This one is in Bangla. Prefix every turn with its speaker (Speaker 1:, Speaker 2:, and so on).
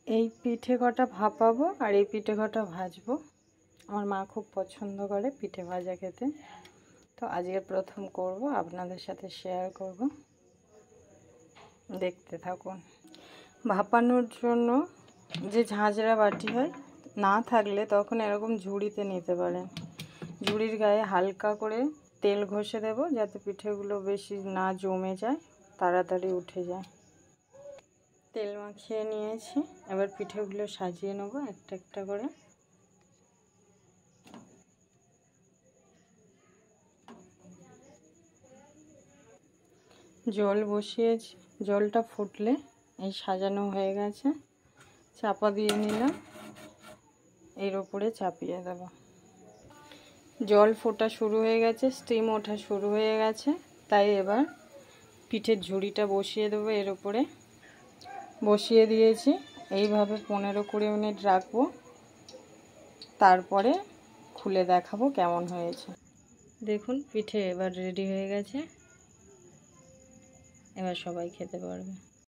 Speaker 1: এই পিঠে কটা ভাপাবো আর এই পিঠে কটা ভাজবো। আমার মা খুব পছন্দ করে পিঠে ভাজা খেতে, তো আজকে প্রথম করব, আপনাদের সাথে শেয়ার করব, দেখতে থাকুন। ভাপানোর জন্য যে ঝাঁঝরা বাটি হয়, না থাকলে তখন এরকম ঝুড়িতে নিতে পারেন। ঝুড়ির গায়ে হালকা করে তেল ঘষে দেব, যাতে পিঠেগুলো বেশি না জমে যায়, তাড়াতাড়ি উঠে যায়। তেল মাখিয়ে নিয়েছি, এবার পিঠেগুলো সাজিয়ে নেব একটা একটা করে। জল বসিয়েছি, জলটা ফুটলে এই সাজানো হয়ে গেছে, চাপা দিয়ে নিলাম, এর ওপরে চাপিয়ে দেব। জল ফোটা শুরু হয়ে গেছে, স্টিম ওঠা শুরু হয়ে গেছে, তাই এবার পিঠের ঝুড়িটা বসিয়ে দেবো এর ওপরে। বসিয়ে দিয়েছি, এইভাবে 15-20 মিনিট রাখবো, তারপরে খুলে দেখাবো কেমন হয়েছে। দেখুন পিঠে এবার রেডি হয়ে গেছে, এবার সবাই খেতে পারবে।